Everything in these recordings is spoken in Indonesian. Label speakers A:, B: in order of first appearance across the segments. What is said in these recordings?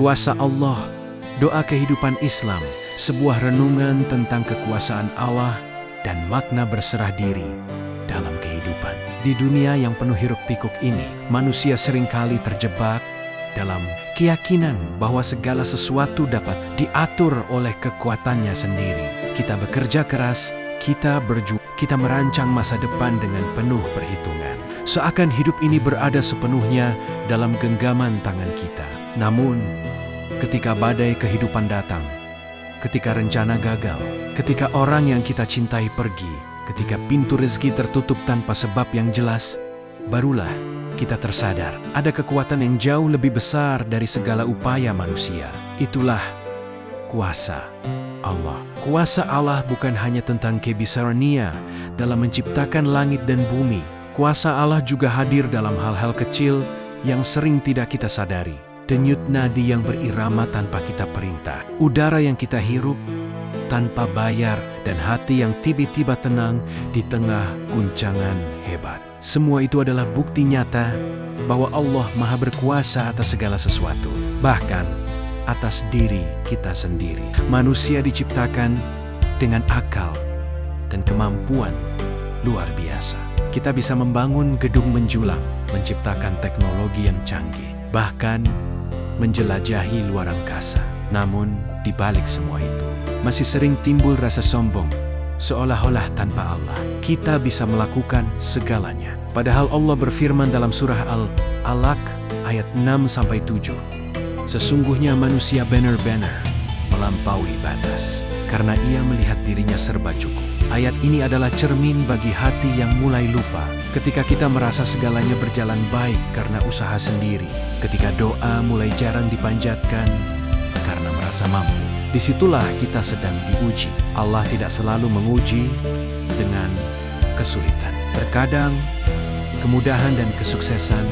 A: Kuasa Allah, doa kehidupan Islam, sebuah renungan tentang kekuasaan Allah dan makna berserah diri dalam kehidupan. Di dunia yang penuh hiruk-pikuk ini, manusia seringkali terjebak dalam keyakinan bahwa segala sesuatu dapat diatur oleh kekuatannya sendiri. Kita bekerja keras, kita berjuang, kita merancang masa depan dengan penuh perhitungan. Seakan hidup ini berada sepenuhnya dalam genggaman tangan kita. Namun, ketika badai kehidupan datang, ketika rencana gagal, ketika orang yang kita cintai pergi, ketika pintu rezeki tertutup tanpa sebab yang jelas, barulah kita tersadar ada kekuatan yang jauh lebih besar dari segala upaya manusia. Itulah kuasa Allah. Kuasa Allah bukan hanya tentang kebesaran-Nya dalam menciptakan langit dan bumi. Kuasa Allah juga hadir dalam hal-hal kecil yang sering tidak kita sadari. Denyut nadi yang berirama tanpa kita perintah, udara yang kita hirup tanpa bayar, dan hati yang tiba-tiba tenang di tengah guncangan hebat. Semua itu adalah bukti nyata bahwa Allah Maha Berkuasa atas segala sesuatu, bahkan atas diri kita sendiri. Manusia diciptakan dengan akal dan kemampuan luar biasa. Kita bisa membangun gedung menjulang, menciptakan teknologi yang canggih, bahkan menjelajahi luar angkasa. Namun, di balik semua itu, masih sering timbul rasa sombong, seolah-olah tanpa Allah kita bisa melakukan segalanya. Padahal Allah berfirman dalam surah Al-Alaq ayat 6-7, sesungguhnya manusia benar-benar melampaui batas karena ia melihat dirinya serba cukup. Ayat ini adalah cermin bagi hati yang mulai lupa. Ketika kita merasa segalanya berjalan baik karena usaha sendiri, ketika doa mulai jarang dipanjatkan karena merasa mampu, disitulah kita sedang diuji. Allah tidak selalu menguji dengan kesulitan. Terkadang, kemudahan dan kesuksesan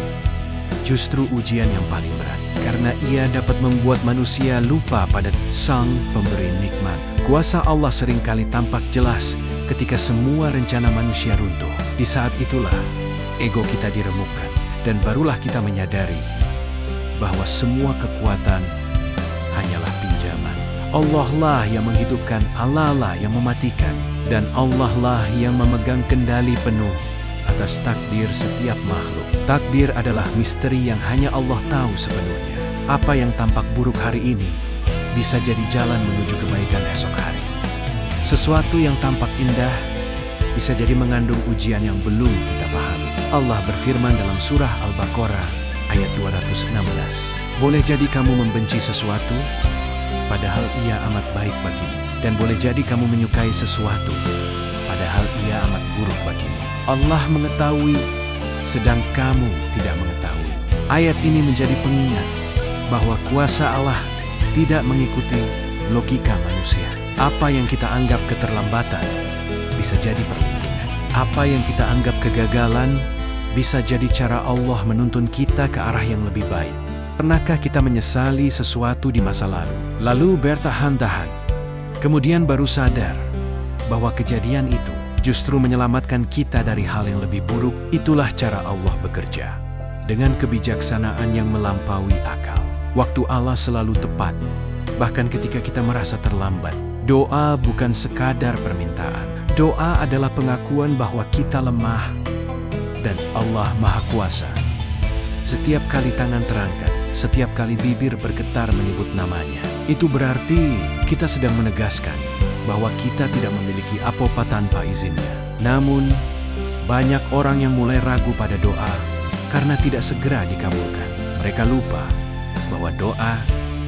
A: justru ujian yang paling berat, karena ia dapat membuat manusia lupa pada Sang Pemberi nikmat. Kuasa Allah seringkali tampak jelas ketika semua rencana manusia runtuh. Di saat itulah ego kita diremukkan, dan barulah kita menyadari bahwa semua kekuatan hanyalah pinjaman. Allah lah yang menghidupkan, Allah lah yang mematikan, dan Allah lah yang memegang kendali penuh atas takdir setiap makhluk. Takdir adalah misteri yang hanya Allah tahu sepenuhnya. Apa yang tampak buruk hari ini bisa jadi jalan menuju kebaikan esok hari. Sesuatu yang tampak indah bisa jadi mengandung ujian yang belum kita pahami. Allah berfirman dalam surah Al-Baqarah ayat 216, boleh jadi kamu membenci sesuatu, padahal ia amat baik bagimu. Dan boleh jadi kamu menyukai sesuatu, padahal ia amat buruk bagimu. Allah mengetahui, sedang kamu tidak mengetahui. Ayat ini menjadi pengingat bahwa kuasa Allah tidak mengikuti logika manusia. Apa yang kita anggap keterlambatan bisa jadi perlindungan. Apa yang kita anggap kegagalan bisa jadi cara Allah menuntun kita ke arah yang lebih baik. Pernahkah kita menyesali sesuatu di masa lalu bertahan-tahan, kemudian baru sadar bahwa kejadian itu justru menyelamatkan kita dari hal yang lebih buruk? Itulah cara Allah bekerja, dengan kebijaksanaan yang melampaui akal. Waktu Allah selalu tepat, bahkan ketika kita merasa terlambat. Doa bukan sekadar permintaan. Doa adalah pengakuan bahwa kita lemah dan Allah Maha Kuasa. Setiap kali tangan terangkat, setiap kali bibir bergetar menyebut namanya, itu berarti kita sedang menegaskan bahwa kita tidak memiliki apa-apa tanpa izinnya. Namun, banyak orang yang mulai ragu pada doa karena tidak segera dikabulkan. Mereka lupa bahwa doa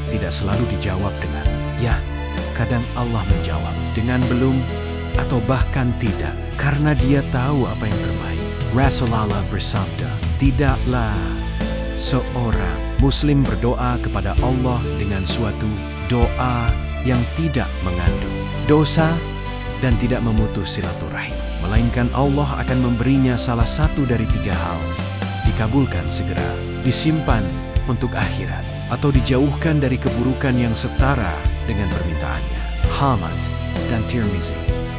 A: tidak selalu dijawab dengan ya. Kadang Allah menjawab dengan belum atau bahkan tidak, karena Dia tahu apa yang terbaik. Rasulullah bersabda, tidaklah seorang Muslim berdoa kepada Allah dengan suatu doa yang tidak mengandung dosa dan tidak memutus silaturahim, melainkan Allah akan memberinya salah satu dari 3 hal: dikabulkan segera, disimpan untuk akhirat, atau dijauhkan dari keburukan yang setara dengan permintaannya. Ahmad dan Tirmizi.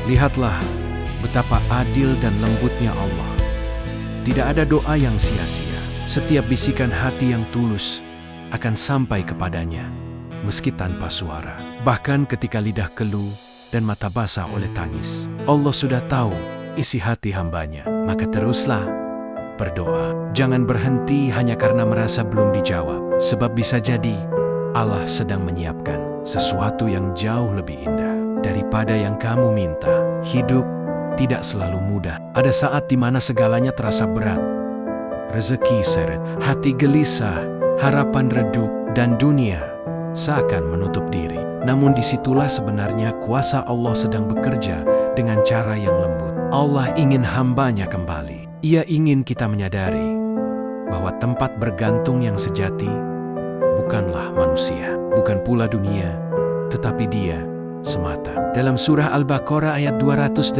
A: Lihatlah betapa adil dan lembutnya Allah. Tidak ada doa yang sia-sia. Setiap bisikan hati yang tulus akan sampai kepadanya, meski tanpa suara. Bahkan ketika lidah keluh dan mata basah oleh tangis, Allah sudah tahu isi hati hambanya. Maka teruslah berdoa. Jangan berhenti hanya karena merasa belum dijawab, sebab bisa jadi Allah sedang menyiapkan sesuatu yang jauh lebih indah daripada yang kamu minta. Hidup tidak selalu mudah. Ada saat di mana segalanya terasa berat. Rezeki seret, hati gelisah, harapan redup, dan dunia seakan menutup diri. Namun disitulah sebenarnya kuasa Allah sedang bekerja dengan cara yang lembut. Allah ingin hambanya kembali. Ia ingin kita menyadari bahwa tempat bergantung yang sejati bukanlah manusia, bukan pula dunia, tetapi Dia semata. Dalam surah Al-Baqarah ayat 286,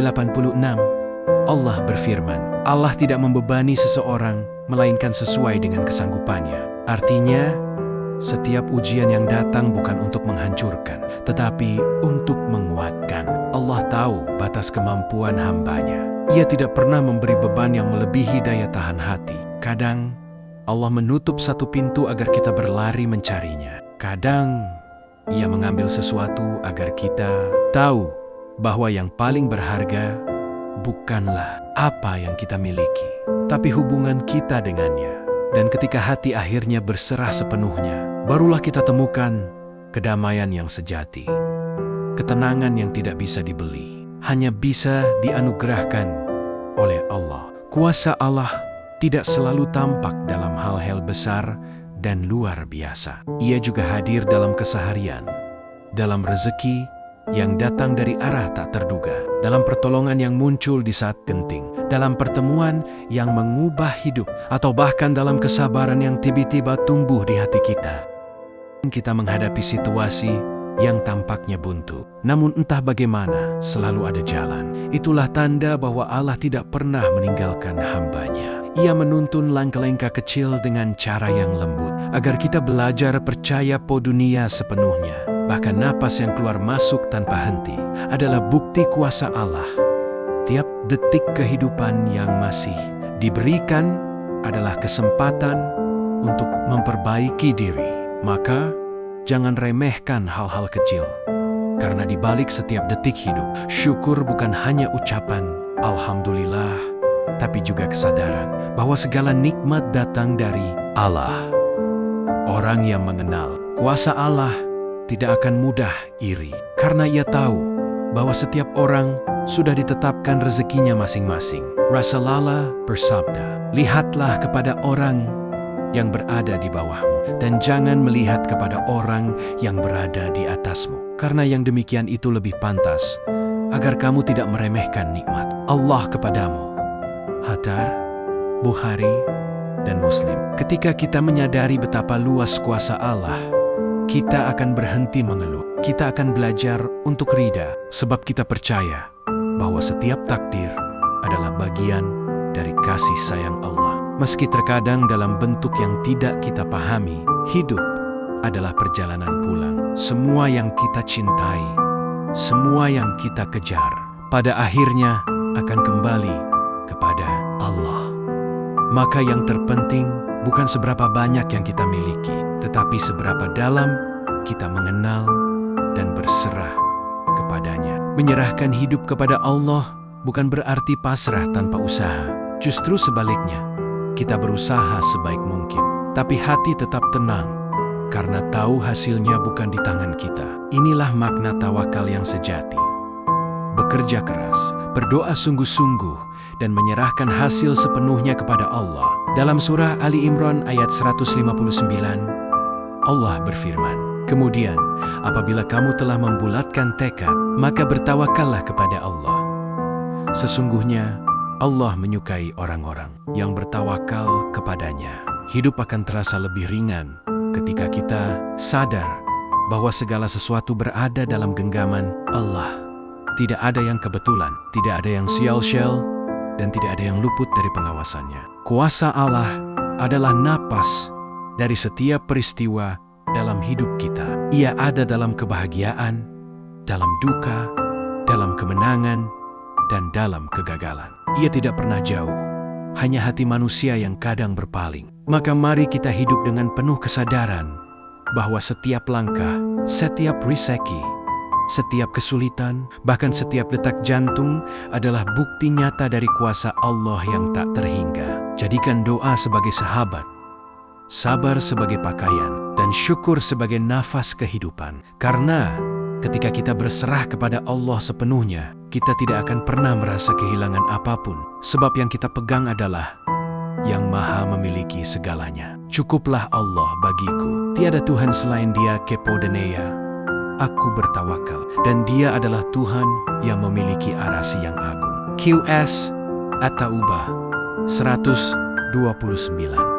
A: Allah berfirman, Allah tidak membebani seseorang melainkan sesuai dengan kesanggupannya. Artinya, setiap ujian yang datang bukan untuk menghancurkan, tetapi untuk menguatkan. Allah tahu batas kemampuan hambanya. Ia tidak pernah memberi beban yang melebihi daya tahan hati. Kadang, Allah menutup satu pintu agar kita berlari mencarinya. Kadang, Ia mengambil sesuatu agar kita tahu bahwa yang paling berharga bukanlah apa yang kita miliki, tapi hubungan kita dengannya. Dan ketika hati akhirnya berserah sepenuhnya, barulah kita temukan kedamaian yang sejati. Ketenangan yang tidak bisa dibeli, hanya bisa dianugerahkan oleh Allah. Kuasa Allah tidak selalu tampak dalam hal-hal besar dan luar biasa. Ia juga hadir dalam keseharian, dalam rezeki yang datang dari arah tak terduga, dalam pertolongan yang muncul di saat genting, dalam pertemuan yang mengubah hidup, atau bahkan dalam kesabaran yang tiba-tiba tumbuh di hati kita. Kita menghadapi situasi yang tampaknya buntu, namun entah bagaimana selalu ada jalan. Itulah tanda bahwa Allah tidak pernah meninggalkan hambanya. Ia menuntun langkah-langkah kecil dengan cara yang lembut, agar kita belajar percaya pada dunia sepenuhnya. Bahkan napas yang keluar masuk tanpa henti adalah bukti kuasa Allah. Tiap detik kehidupan yang masih diberikan adalah kesempatan untuk memperbaiki diri. Maka, jangan remehkan hal-hal kecil. Karena di balik setiap detik hidup, syukur bukan hanya ucapan Alhamdulillah, tapi juga kesadaran bahwa segala nikmat datang dari Allah. Orang yang mengenal kuasa Allah tidak akan mudah iri, karena ia tahu bahwa setiap orang sudah ditetapkan rezekinya masing-masing. Rasulullah bersabda, lihatlah kepada orang yang berada di bawahmu, dan jangan melihat kepada orang yang berada di atasmu, karena yang demikian itu lebih pantas, agar kamu tidak meremehkan nikmat Allah kepadamu. Hadar, Bukhari, dan Muslim. Ketika kita menyadari betapa luas kuasa Allah, kita akan berhenti mengeluh. Kita akan belajar untuk rida, sebab kita percaya bahwa setiap takdir adalah bagian dari kasih sayang Allah. Meski terkadang dalam bentuk yang tidak kita pahami, hidup adalah perjalanan pulang. Semua yang kita cintai, semua yang kita kejar, pada akhirnya akan kembali kepada Allah. Maka yang terpenting bukan seberapa banyak yang kita miliki, tetapi seberapa dalam kita mengenal dan berserah kepadanya. Menyerahkan hidup kepada Allah bukan berarti pasrah tanpa usaha. Justru sebaliknya, kita berusaha sebaik mungkin, tapi hati tetap tenang, karena tahu hasilnya bukan di tangan kita. Inilah makna tawakal yang sejati. Bekerja keras, berdoa sungguh-sungguh, dan menyerahkan hasil sepenuhnya kepada Allah. Dalam surah Ali Imran ayat 159, Allah berfirman, kemudian, apabila kamu telah membulatkan tekad, maka bertawakallah kepada Allah. Sesungguhnya, Allah menyukai orang-orang yang bertawakal kepadanya. Hidup akan terasa lebih ringan ketika kita sadar bahwa segala sesuatu berada dalam genggaman Allah. Tidak ada yang kebetulan, tidak ada yang sial-sial, dan tidak ada yang luput dari pengawasannya. Kuasa Allah adalah napas dari setiap peristiwa dalam hidup kita. Ia ada dalam kebahagiaan, dalam duka, dalam kemenangan, dan dalam kegagalan. Ia tidak pernah jauh, hanya hati manusia yang kadang berpaling. Maka mari kita hidup dengan penuh kesadaran bahwa setiap langkah, setiap rezeki, setiap kesulitan, bahkan setiap detak jantung adalah bukti nyata dari kuasa Allah yang tak terhingga. Jadikan doa sebagai sahabat, sabar sebagai pakaian, dan syukur sebagai nafas kehidupan. Karena ketika kita berserah kepada Allah sepenuhnya, kita tidak akan pernah merasa kehilangan apapun. Sebab yang kita pegang adalah yang maha memiliki segalanya. Cukuplah Allah bagiku, tiada Tuhan selain Dia. Kepodenea, aku bertawakal, dan Dia adalah Tuhan yang memiliki arasi yang agung. QS At-Taubah 129.